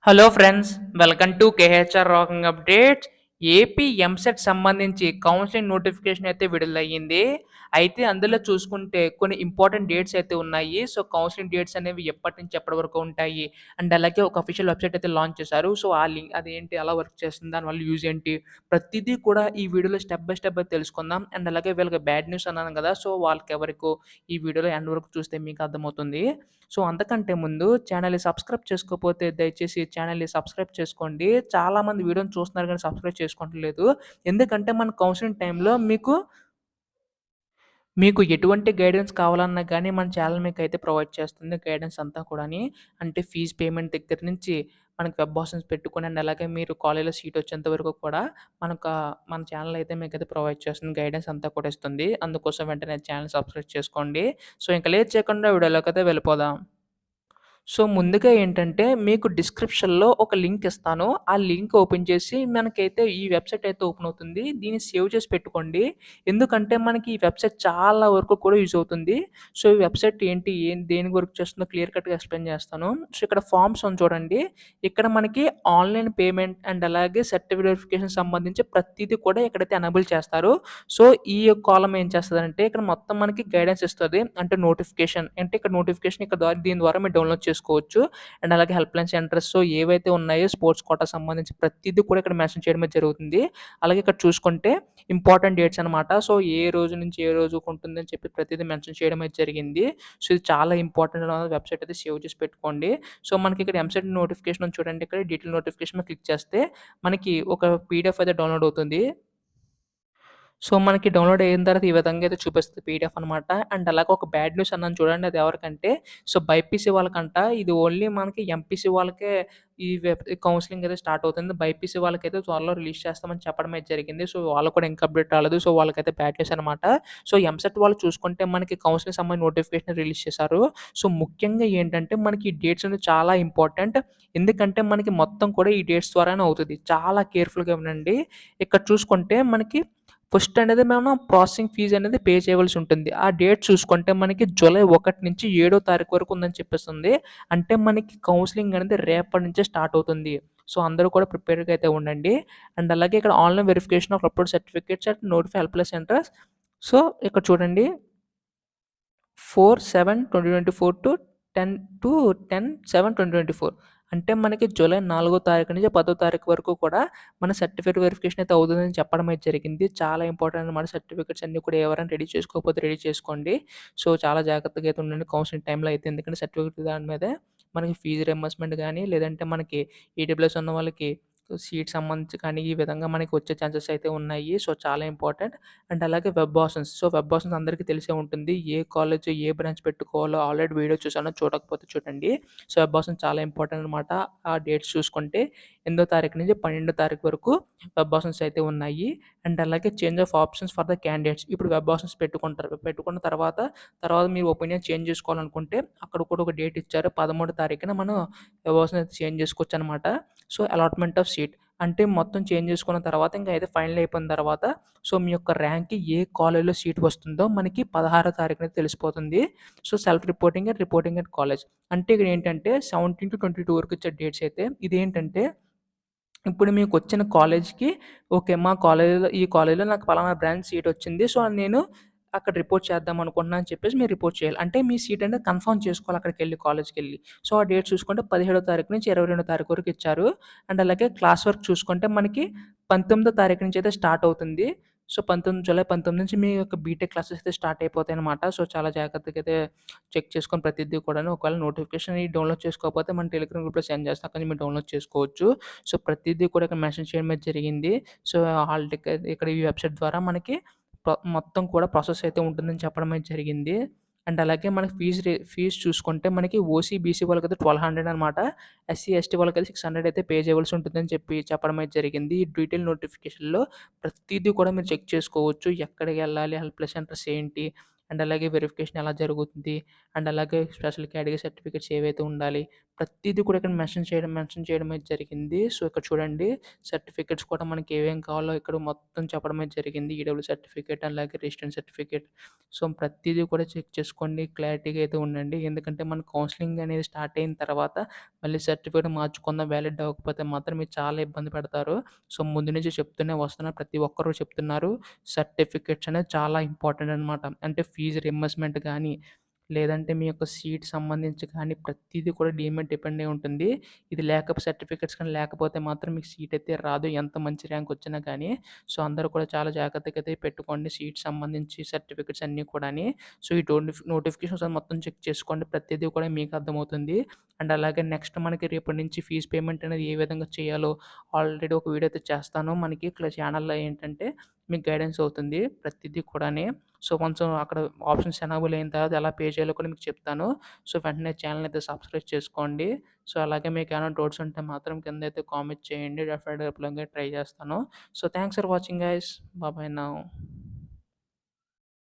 Hello friends, welcome to KHR rocking updates. AP EAMCET సంబంధించి counselling notification అయితే విడుదలయ్యింది. అయితే అందులో చూసుకుంటే కొన్ని ఇంపార్టెంట్ డేట్స్ అయితే ఉన్నాయి. సో, కౌన్సిలింగ్ డేట్స్ అనేవి ఎప్పటి నుంచి ఎప్పటి వరకు ఉంటాయి. అండ్ అలాగే ఒక అఫీషియల్ వెబ్‌సైట్ అయితే లాంచ్ చేశారు. సో, ఆ లింక్ అదేంటి, ఎలా వర్క్ చేస్తుంది, దానివల్ల యూజ్ ఏంటి, ప్రతిదీ కూడా ఈ వీడియోలో స్టెప్ బై స్టెప్ అయితే తెలుసుకుందాం. అండ్ అలాగే వీళ్ళకి బ్యాడ్ న్యూస్ అన్నాను కదా! సో, వాళ్ళకెవరికో ఈ వీడియోలో ఎండ్ వరకు చూస్తే మీకు అర్థమవుతుంది. సో, అంతకంటే ముందు ఛానెల్‌ని సబ్స్క్రైబ్ చేసుకోకపోతే దయచేసి ఛానెల్‌ని సబ్స్క్రైబ్ చేసుకోండి. చాలామంది వీడియోని చూస్తున్నారు గానీ సబ్స్క్రైబ్ చేసుకోవట్లేదు. ఎందుకంటే మన కౌన్సెలింగ్ టైంలో మీకు ఎటువంటి గైడెన్స్ కావాలన్నా గానీ మన ఛానల్ మీకైతే ప్రొవైడ్ చేస్తుంది గైడెన్స్ అంతా కూడాని. అంటే ఫీజ్ పేమెంట్ దగ్గర నుంచి మనకి వెబ్ ఆప్షన్స్ పెట్టుకొని అండ్ అలాగే మీరు కాలేజ్‌లో సీట్ వచ్చేంత వరకు కూడా మన ఛానల్ అయితే మీకైతే ప్రొవైడ్ చేస్తుంది. గైడెన్స్ అంతా కూడా ఇస్తుంది. అందుకోసం వెంటనే ఛానల్ సబ్స్క్రైబ్ చేసుకోండి. సో, ఇంక లేట్ చేయకుండా వీడియోలోకైతే వెళ్ళిపోదాం. సో, ముందుగా ఏంటంటే మీకు డిస్క్రిప్షన్‌లో ఒక లింక్ ఇస్తాను. ఆ లింక్ ఓపెన్ చేసి మనకైతే ఈ వెబ్‌సైట్ అయితే ఓపెన్ అవుతుంది. దీన్ని సేవ్ చేసి పెట్టుకోండి. ఎందుకంటే మనకి ఈ వెబ్‌సైట్ చాలా వరకు కూడా యూజ్ అవుతుంది. సో, ఈ వెబ్‌సైట్ ఏంటి, దేనికి వర్క్ చేస్తుందో క్లియర్ కట్‌గా ఎక్స్‌ప్లెయిన్ చేస్తాను. సో, ఇక్కడ ఫార్మ్స్ ఉంది చూడండి. ఇక్కడ మనకి ఆన్‌లైన్ పేమెంట్ అండ్ అలాగే సర్టిఫికేట్ వెరిఫికేషన్ సంబంధించి ప్రతీది కూడా ఇక్కడైతే ఎనేబుల్ చేస్తారు. సో, ఈ కాలమ్ ఏం చేస్తదంటే ఇక్కడ మొత్తం మనకి గైడెన్స్ ఇస్తది. అంటే నోటిఫికేషన్ అంటే ఇక్కడ నోటిఫికేషన్ ఇక్కడ దీని ద్వారా మీరు డౌన్‌లోడ్ చేసుకోవచ్చు. అండ్ అలాగే హెల్ప్‌లైన్ సెంటర్స్ ఏవైతే ఉన్నాయో స్పోర్ట్స్ కోటాకి సంబంధించి ప్రతీది కూడా ఇక్కడ మెన్షన్ చేయడం అయితే జరుగుతుంది. అలాగే ఇక్కడ చూసుకుంటే ఇంపార్టెంట్ డేట్స్ అనమాట. సో, ఏ రోజు నుంచి ఏ రోజుకి ఉంటుందని చెప్పి ప్రతీదీ మెన్షన్ చేయడం అయితే జరిగింది. సో, ఇది చాలా ఇంపార్టెంట్ వెబ్‌సైట్ అయితే సేవ్ చేసి పెట్టుకోండి. సో, మనకి ఇక్కడ ఎంసెట్ నోటిఫికేషన్ ఉంది చూడండి. ఇక్కడ డీటెయిల్ నోటిఫికేషన్ మీద క్లిక్ చేస్తే మనకి ఒక పీడీఎఫ్ అయితే డౌన్‌లోడ్ అవుతుంది. సో, మనకి డౌన్‌లోడ్ అయిన తర్వాత ఈ విధంగా అయితే చూపిస్తది పీడీఎఫ్ అనమాట. అండ్ అలాగే ఒక బ్యాడ్ న్యూస్ అన్నాను చూడండి. అది ఎవరికంటే సో, బైపీసీ వాళ్ళకంట. ఇది ఓన్లీ మనకి ఎంపీసీ వాళ్ళకే ఈ కౌన్సెలింగ్ అయితే స్టార్ట్ అవుతుంది. బైపీసీ వాళ్ళకైతే త్వరలో రిలీజ్ చేస్తామని చెప్పడం అయితే జరిగింది. సో, వాళ్ళకి కూడా ఇంకా అప్డేట్ రాలేదు. సో, వాళ్ళకైతే బ్యాడ్ న్యూస్ అనమాట. సో, ఎంసెట్ వాళ్ళు చూసుకుంటే మనకి కౌన్సెలింగ్ సంబంధించిన నోటిఫికేషన్ రిలీజ్ చేశారు. సో, ముఖ్యంగా ఏంటంటే మనకి ఈ డేట్స్ అనేవి చాలా ఇంపార్టెంట్. ఎందుకంటే మనకి మొత్తం కూడా ఈ డేట్స్ ద్వారానే అవుతది. చాలా కేర్‌ఫుల్‌గా వినండి. ఇక్కడ చూసుకుంటే మనకి ఫస్ట్ అనేది మనం ప్రాసెసింగ్ ఫీజ్ అనేది పే చేయవలసి ఉంటుంది. ఆ డేట్ చూసుకుంటే మనకి జూలై 1 నుంచి 7 తారీఖు వరకు ఉందని చెప్పేస్తుంది. అంటే మనకి కౌన్సెలింగ్ అనేది రేపటి నుంచే స్టార్ట్ అవుతుంది. సో, అందరూ కూడా ప్రిపేర్డ్‌గా అయితే ఉండండి. అండ్ అలాగే ఇక్కడ online verification of upload certificates at notify helpline centres. So, ఇక్కడ చూడండి 4/7/2024 టు 10/10/7/2024 అంటే మనకి జూలై 4 తారీఖు నుంచి 10 తారీఖు వరకు కూడా మన సర్టిఫికేట్ వెరిఫికేషన్ అయితే అవుతుందని చెప్పడం అయితే జరిగింది. చాలా ఇంపార్టెంట్ అనమాట. సర్టిఫికేట్స్ అన్నీ కూడా ఎవరైనా రెడీ చేసుకోకపోతే రెడీ చేసుకోండి. సో, చాలా జాగ్రత్తగా అయితే ఉండండి కౌన్సెలింగ్ టైమ్‌లో అయితే. ఎందుకంటే సర్టిఫికేట్ దాని మీదే మనకి ఫీజ్ రియంబర్స్‌మెంట్ గాని, లేదంటే మనకి ఈడబ్ల్యూఎస్ ఉన్న వాళ్ళకి సీట్ సంబంధించి కానీ, ఈ విధంగా మనకి వచ్చే ఛాన్సెస్ అయితే ఉన్నాయి. సో, చాలా ఇంపార్టెంట్. అండ్ అలాగే web options. So, web options అందరికీ తెలిసే ఉంటుంది. ఏ కాలేజ్, ఏ బ్రాంచ్ పెట్టుకోవాలో ఆల్రెడీ వీడియో చూసాను. చూడకపోతే చూడండి. సో, వెబ్ ఆప్షన్స్ చాలా ఇంపార్టెంట్ అనమాట. ఆ డేట్స్ చూసుకుంటే 8థ్ తారీఖు నుంచి 12థ్ తారీఖు వరకు వెబ్ ఆప్షన్స్ అయితే ఉన్నాయి. అండ్ అలాగే change of options for the candidates. ఇప్పుడు వెబ్ ఆప్షన్స్ పెట్టుకుంటారు. పెట్టుకున్న తర్వాత మీరు ఒపీనియన్ చేంజ్ చేసుకోవాలనుకుంటే అక్కడ కూడా ఒక డేట్ ఇచ్చారు. 13 తారీఖున మనం వెబ్ ఆప్షన్స్ అయితే చేంజ్ చేసుకోవచ్చనమాట. So, allotment of seat. అంటే మొత్తం చేంజ్ చేసుకున్న తర్వాత ఇంక అయితే ఫైనల్ అయిపోయిన తర్వాత సో, మీ యొక్క ర్యాంక్‌కి ఏ కాలేజ్‌లో సీట్ వస్తుందో మనకి 16 తారీఖున తెలిసిపోతుంది. So, self reporting at college. అంటే ఇక్కడ ఏంటంటే 17-22 వరకు ఇచ్చే డేట్స్ అయితే ఇదేంటంటే ఇప్పుడు మీకొచ్చిన కాలేజ్‌కి ఓకే. ఈ కాలేజ్‌లో నాకు పలానా బ్రాంచ్ సీట్ వచ్చింది. సో, నేను అక్కడ రిపోర్ట్ చేద్దాం అనుకుంటున్నా అని చెప్పేసి మీరు రిపోర్ట్ చేయాలి. అంటే మీ సీట్ అనేది కన్ఫర్మ్ చేసుకోవాలి అక్కడికెళ్ళి కాలేజ్‌కెళ్ళి. సో, ఆ డేట్ చూసుకుంటే 17 తారీఖు నుంచి 22 తారీఖు వరకు ఇచ్చారు. అండ్ అలాగే క్లాస్ వర్క్ చూసుకుంటే మనకి 19 తారీఖు నుంచి అయితే స్టార్ట్ అవుతుంది. సో, జూలై 19 నుంచి మీ యొక్క బీటెక్ క్లాసెస్ అయితే స్టార్ట్ అయిపోతాయన్నమాట. సో, చాలా జాగ్రత్తగా అయితే చెక్ చేసుకొని ప్రతిదీ కూడాను. ఒకవేళ నోటిఫికేషన్ డౌన్‌లోడ్ చేసుకోకపోతే మన టెలిగ్రామ్ గ్రూప్‌లో సెండ్ చేస్తా. అక్కడి నుంచి మీరు డౌన్‌లోడ్ చేసుకోవచ్చు. సో, ప్రతీదీ కూడా ఇక్కడ మెన్షన్ చేయడం అయితే జరిగింది. సో, హాల్ టికెట్ ఇక్కడ ఈ వెబ్‌సైట్ ద్వారా మనకి మొత్తం కూడా ప్రాసెస్ అయితే ఉంటుందని చెప్పడం అయితే జరిగింది. అండ్ అలాగే మనకి ఫీజ్ చూసుకుంటే మనకి ఓసీ, బీసీ వాళ్ళకైతే 1200 అనమాట. ఎస్సీ, ఎస్టీ వాళ్ళకైతే 600 అయితే పే చేయవలసి ఉంటుందని చెప్పడం అయితే జరిగింది. ఈ డీటెయిల్ నోటిఫికేషన్‌లో ప్రతీదీ కూడా మీరు చెక్ చేసుకోవచ్చు. ఎక్కడికెళ్ళాలి, హెల్ప్‌లైన్ సెంటర్స్ ఏంటి, అండ్ అలాగే వెరిఫికేషన్ ఎలా జరుగుతుంది, అండ్ అలాగే స్పెషల్ కేటగరీ సర్టిఫికేట్స్ ఏవైతే ఉండాలి, ప్రతీది కూడా ఇక్కడ మెన్షన్ చేయడం అయితే జరిగింది. సో, ఇక్కడ చూడండి సర్టిఫికేట్స్ కూడా మనకి ఏమేం కావాలో ఇక్కడ మొత్తం చెప్పడం అయితే జరిగింది. ఈడబ్ల్యూ సర్టిఫికేట్ అలాగే రెసిడెంట్ సర్టిఫికేట్. సో, ప్రతీది కూడా చెక్ చేసుకోండి. క్లారిటీగా అయితే ఉండండి. ఎందుకంటే మన కౌన్సెలింగ్ అనేది స్టార్ట్ అయిన తర్వాత మళ్ళీ సర్టిఫికేట్ మార్చుకుందాం వ్యాలిడ్ అవ్వకపోతే మాత్రం మీరు చాలా ఇబ్బంది పడతారు. సో, ముందు నుంచి చెప్తూనే వస్తున్నారు. ప్రతి ఒక్కరు చెప్తున్నారు. సర్టిఫికేట్స్ అనేది చాలా ఇంపార్టెంట్ అనమాట. అంటే ఫీజ్ రీయింబర్స్‌మెంట్ గానీ, లేదంటే మీ యొక్క సీట్ సంబంధించి కానీ ప్రతీది కూడా దీని మీద డిపెండ్ అయి ఉంటుంది. ఇది సర్టిఫికేట్స్ కానీ లేకపోతే మాత్రం మీకు సీట్ అయితే రాదు. ఎంత మంచి ర్యాంక్ వచ్చినా గానీ. సో, అందరూ కూడా చాలా జాగ్రత్తగా అయితే పెట్టుకోండి. సీట్ సంబంధించి సర్టిఫికేట్స్ అన్నీ కూడాని. సో, ఈ నోటిఫికేషన్స్ మొత్తం చెక్ చేసుకోండి. ప్రతీదీ కూడా మీకు అర్థమవుతుంది. అండ్ అలాగే నెక్స్ట్ మనకి రేపటి నుంచి ఫీజ్ పేమెంట్ అనేది ఏ విధంగా చేయాలో ఆల్రెడీ ఒక వీడియో అయితే చేస్తాను. మనకి ఇట్లా ఛానెల్‌లో ఏంటంటే మీకు గైడెన్స్ అవుతుంది ప్రతీదీ కూడాని. సో, కొంచెం అక్కడ ఆప్షన్స్ ఎనేబుల్ అయిన తర్వాత ఎలా పే చేయాలో కూడా మీకు చెప్తాను. సో, వెంటనే ఛానెల్ అయితే సబ్స్క్రైబ్ చేసుకోండి. సో, అలాగే మీకేమైనా డౌట్స్ ఉంటే మాత్రం కిందైతే కామెంట్ చేయండి. డెఫినెట్‌గా రిప్లై ఇవ్వడానికి ట్రై చేస్తాను. So, thanks for watching guys. Bye now.